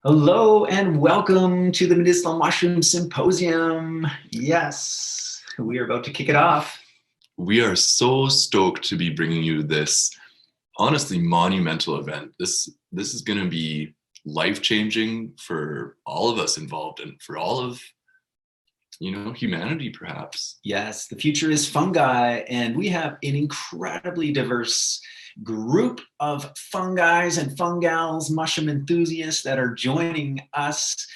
Hello and welcome to the Medicinal Mushroom Symposium. Yes, we are about to kick it off. We are so stoked to be bringing you this honestly monumental event. This is going to be life-changing for all of us involved and for all of humanity perhaps. Yes, the future is fungi, and we have an incredibly diverse group of fungis and fungals, mushroom enthusiasts that are joining us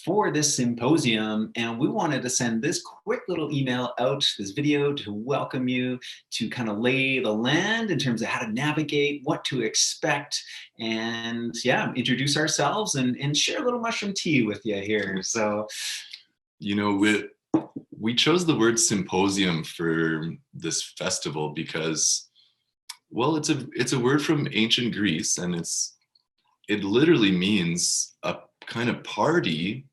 for this symposium. And we wanted to send this quick little email out, this video, to welcome you, to kind of lay the land in terms of how to navigate, what to expect, and yeah, introduce ourselves and share a little mushroom tea with you here. So, we chose the word symposium for this festival because, well, it's a word from ancient Greece, and it literally means a kind of party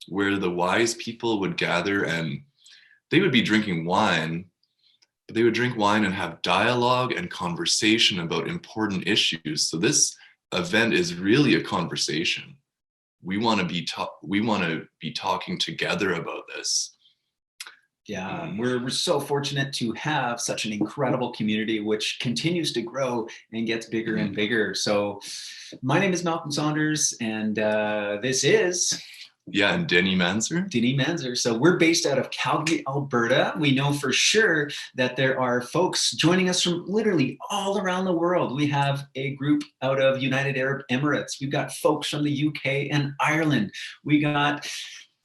where the wise people would gather and they would be drinking wine, but they would drink wine and have dialogue and conversation about important issues. So this event is really a conversation. We want to be talking together about this. Yeah, we're so fortunate to have such an incredible community, which continues to grow and gets bigger and bigger. So my name is Malcolm Saunders, and this is... Yeah, and Denny Manzer. So we're based out of Calgary, Alberta. We know for sure that there are folks joining us from literally all around the world. We have a group out of United Arab Emirates. We've got folks from the UK and Ireland. We got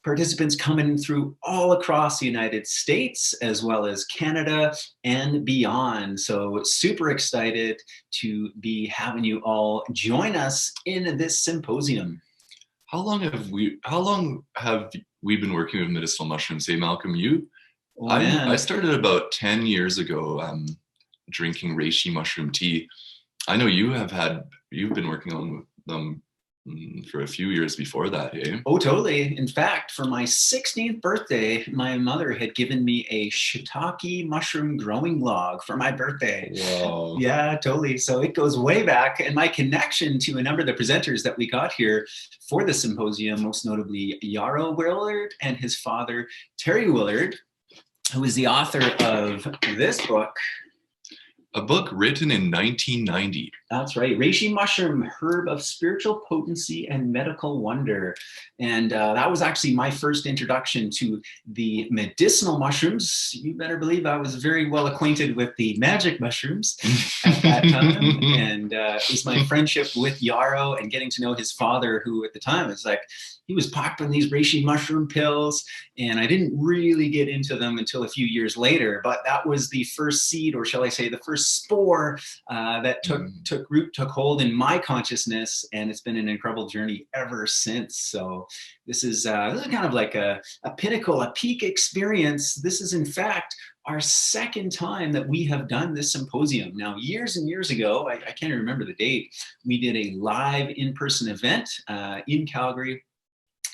participants coming through all across the United States, as well as Canada and beyond. So super excited to be having you all join us in this symposium. How long have we been working with medicinal mushrooms? Hey, Malcolm, I started about 10 years ago drinking reishi mushroom tea. I know you've been working on them for a few years before that, hey? Oh, totally. In fact, for my 16th birthday, my mother had given me a shiitake mushroom growing log for my birthday. Wow. Yeah, totally. So it goes way back. And my connection to a number of the presenters that we got here for the symposium, most notably Yarrow Willard and his father, Terry Willard, who is the author of this book. A book written in 1990. That's right. Reishi mushroom, herb of spiritual potency and medical wonder. And that was actually my first introduction to the medicinal mushrooms. You better believe I was very well acquainted with the magic mushrooms at that time. And it was my friendship with Yarrow and getting to know his father, who at the time was like, he was popping these reishi mushroom pills, and I didn't really get into them until a few years later. But that was the first seed, or shall I say, the first spore that took root, took hold in my consciousness, and it's been an incredible journey ever since. So this is kind of like a pinnacle, a peak experience. This is, in fact, our second time that we have done this symposium. Now, years and years ago, I can't remember the date, we did a live in-person event in Calgary.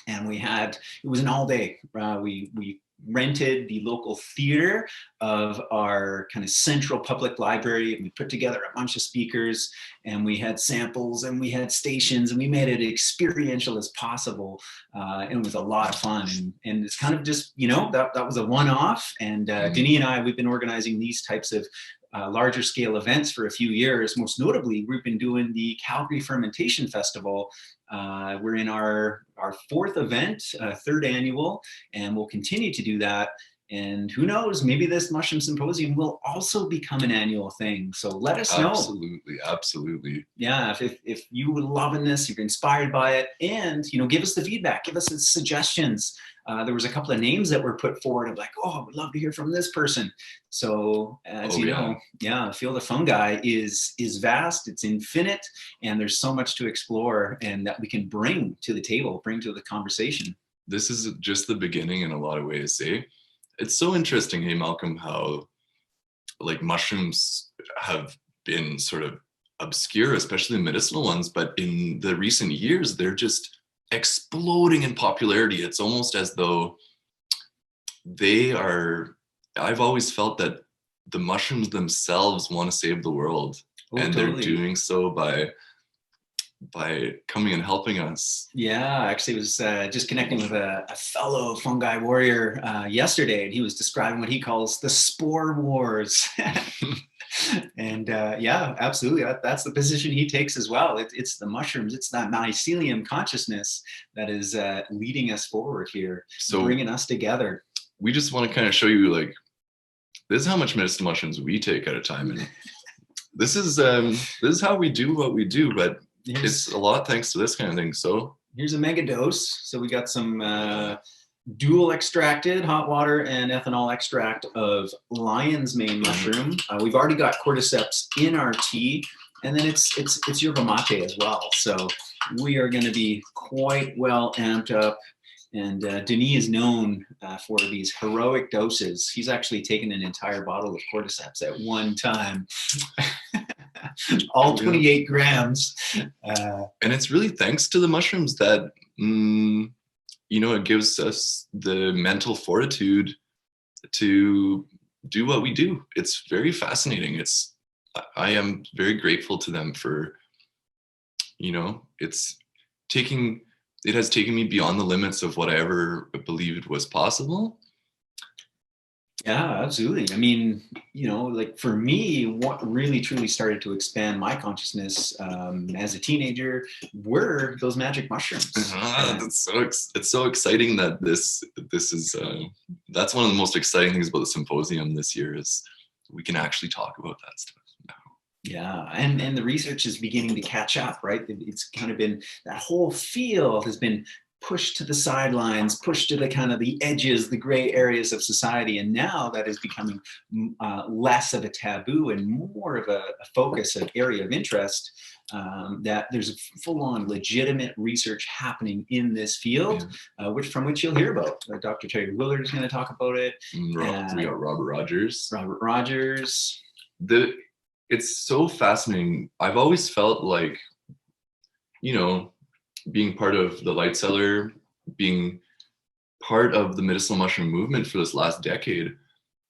And it was an all day. We rented the local theater of our kind of central public library, and we put together a bunch of speakers, and we had samples and we had stations, and we made it experiential as possible. And it was a lot of fun. And it's kind of just, that was a one-off. And Denis and I, we've been organizing these types of larger scale events for a few years. Most notably, we've been doing the Calgary Fermentation Festival. We're in our fourth event, third annual, and we'll continue to do that. And who knows, maybe this Mushroom Symposium will also become an annual thing. So let us know. Absolutely. Yeah, if you were loving this, you're inspired by it, and give us the feedback, give us the suggestions. There was a couple of names that were put forward of like, oh, I would love to hear from this person. So as you know, the field of fungi is vast, it's infinite, and there's so much to explore and that we can bring to the table, bring to the conversation. This is just the beginning in a lot of ways, eh? It's so interesting, hey, Malcolm, how like mushrooms have been sort of obscure, especially the medicinal ones, but in the recent years, they're just exploding in popularity. It's almost as though I've always felt that the mushrooms themselves want to save the world. And totally. They're doing so by by coming and helping us. Yeah, actually, I was just connecting with a fellow fungi warrior yesterday, and he was describing what he calls the spore wars. And yeah, absolutely, that's the position he takes as well. It's the mushrooms, it's that mycelium consciousness that is leading us forward here, so bringing us together. We just want to kind of show you, like, this is how much medicinal mushrooms we take at a time, and this is how we do what we do, but it's a lot thanks to this kind of thing. So here's a mega dose. So we got some dual extracted hot water and ethanol extract of lion's mane mushroom. We've already got cordyceps in our tea, and then it's yerba mate as well. So we are going to be quite well amped up. And Denis is known for these heroic doses. He's actually taken an entire bottle of cordyceps at one time. All 28 grams. And it's really thanks to the mushrooms that, it gives us the mental fortitude to do what we do. It's very fascinating. I am very grateful to them for, it has taken me beyond the limits of what I ever believed was possible. Yeah, absolutely. I mean, like for me, what really truly started to expand my consciousness as a teenager were those magic mushrooms. It's so exciting that this is that's one of the most exciting things about the symposium this year, is we can actually talk about that stuff now. Yeah, and the research is beginning to catch up, right? It's kind of been, that whole field has been pushed to the sidelines, pushed to the kind of the edges, the gray areas of society. And now that is becoming less of a taboo and more of a focus, an area of interest, that there's full-on legitimate research happening in this field, from which you'll hear about. Dr. Terry Willard is going to talk about it. We got Robert Rogers. It's so fascinating. I've always felt like, being part of the Light Cellar, being part of the medicinal mushroom movement for this last decade,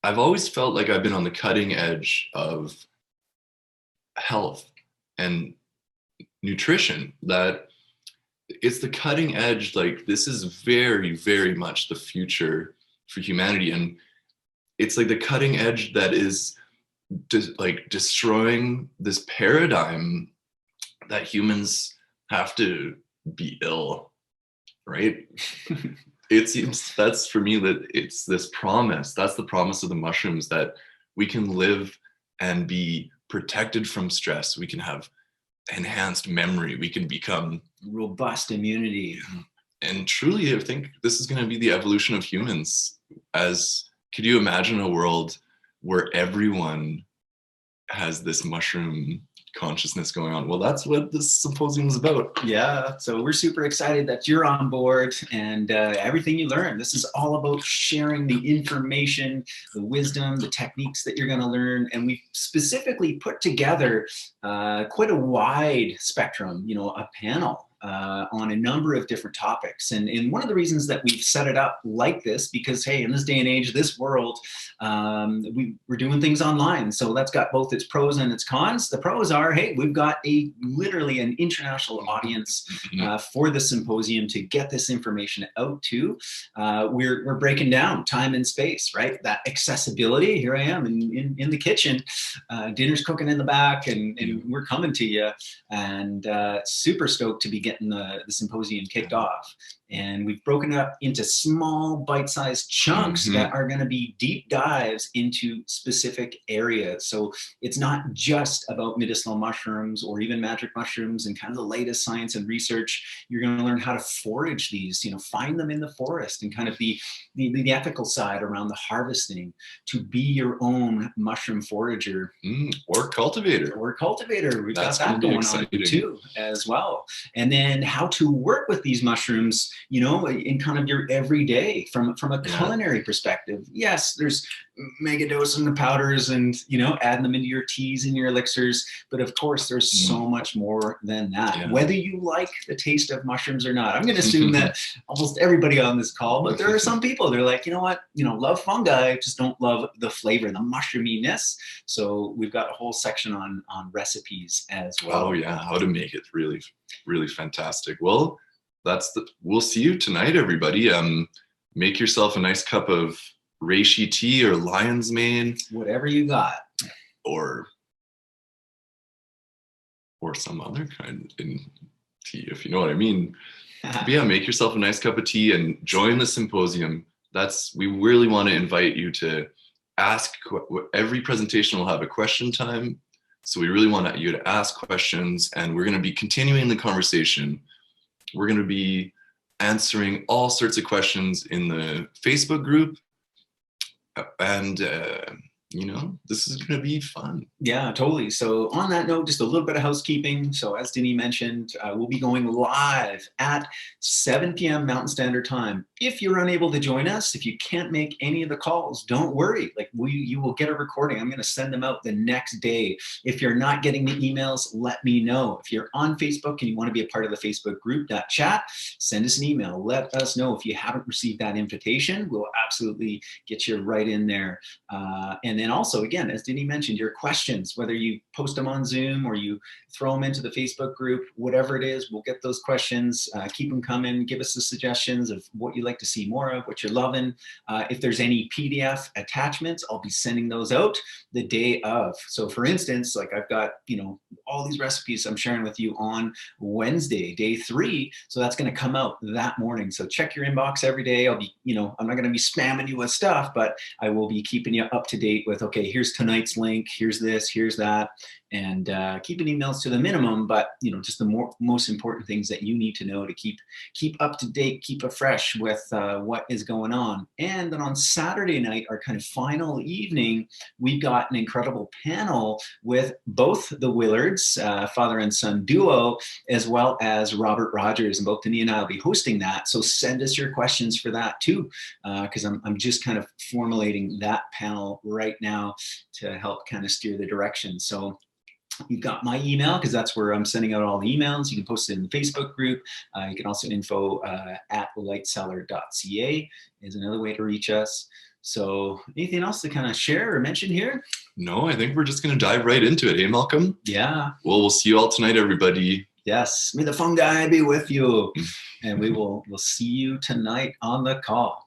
I've always felt like I've been on the cutting edge of health and nutrition, that it's the cutting edge. Like, this is very, very much the future for humanity. And it's like the cutting edge that is destroying this paradigm that humans have to be ill, right? It seems that's for me that it's this promise. That's the promise of the mushrooms, that we can live and be protected from stress. We can have enhanced memory. We can become robust immunity. And truly, I think this is going to be the evolution of humans. Could you imagine a world where everyone has this mushroom consciousness going on? Well, that's what this symposium is about. Yeah, so we're super excited that you're on board, and everything you learn. This is all about sharing the information, the wisdom, the techniques that you're going to learn. And we've specifically put together quite a wide spectrum, a panel on a number of different topics. And one of the reasons that we've set it up like this, because, hey, in this day and age, this world, we're doing things online. So that's got both its pros and its cons. The pros are, hey, we've got literally an international audience for the symposium to get this information out to. We're breaking down time and space, right? That accessibility. Here I am in the kitchen, dinner's cooking in the back, and we're coming to you, and super stoked to be getting the symposium kicked off. And we've broken it up into small bite-sized chunks that are going to be deep dives into specific areas. So it's not just about medicinal mushrooms or even magic mushrooms and kind of the latest science and research. You're going to learn how to forage these, find them in the forest, and kind of the ethical side around the harvesting, to be your own mushroom forager. Or cultivator. We've got that going on too as well. And then how to work with these mushrooms you know, in kind of your everyday from a culinary perspective. Yes, there's mega dosing the powders and, you know, adding them into your teas and your elixirs. But of course, there's so much more than that, whether you like the taste of mushrooms or not. I'm going to assume that almost everybody on this call, but there are some people, they're like, you know what, you know, love fungi, just don't love the flavor, the mushroominess. So we've got a whole section on recipes as well. Oh yeah, how to make it really, really fantastic. Well, we'll see you tonight, everybody. Make yourself a nice cup of reishi tea or lion's mane, whatever you got, or some other kind in tea, if you know what I mean. But yeah, make yourself a nice cup of tea and join the symposium. We really want to invite you to ask. Every presentation will have a question time, so we really want you to ask questions, and we're going to be continuing the conversation. We're going to be answering all sorts of questions in the Facebook group, and you know, this is going to be fun. Yeah, totally. So on that note, just a little bit of housekeeping. So as Denis mentioned, we'll be going live at 7 p.m. Mountain Standard Time. If you're unable to join us, if you can't make any of the calls, don't worry. Like you will get a recording. I'm going to send them out the next day. If you're not getting the emails, let me know. If you're on Facebook and you want to be a part of the Facebook group, that chat, send us an email. Let us know if you haven't received that invitation. We'll absolutely get you right in there. And then also, again, as Denis mentioned, your questions, whether you post them on Zoom or you throw them into the Facebook group, whatever it is, we'll get those questions. Keep them coming. Give us the suggestions of what you'd like to see more of, what you're loving. If there's any PDF attachments, I'll be sending those out the day of. So for instance, like I've got, you know, all these recipes I'm sharing with you on Wednesday, day 3. So that's going to come out that morning. So check your inbox every day. I'll be, you know, I'm not going to be spamming you with stuff, but I will be keeping you up to date with, okay, here's tonight's link, here's this, here's that, and keeping emails to the minimum, but, you know, just the most important things that you need to know to keep up to date, keep afresh with what is going on. And then on Saturday night, our kind of final evening, we've got an incredible panel with both the Willards, father and son duo, as well as Robert Rogers, and both Denis and I will be hosting that. So send us your questions for that too, because I'm just kind of formulating that panel right now to help kind of steer the direction. So you've got my email, because that's where I'm sending out all the emails. You can post it in the Facebook group. You can also info at lightcellar.ca is another way to reach us. So anything else to kind of share or mention here? No, I think we're just going to dive right into it. Hey, Malcolm? Yeah. Well, we'll see you all tonight, everybody. Yes. May the fungi be with you. And we'll see you tonight on the call.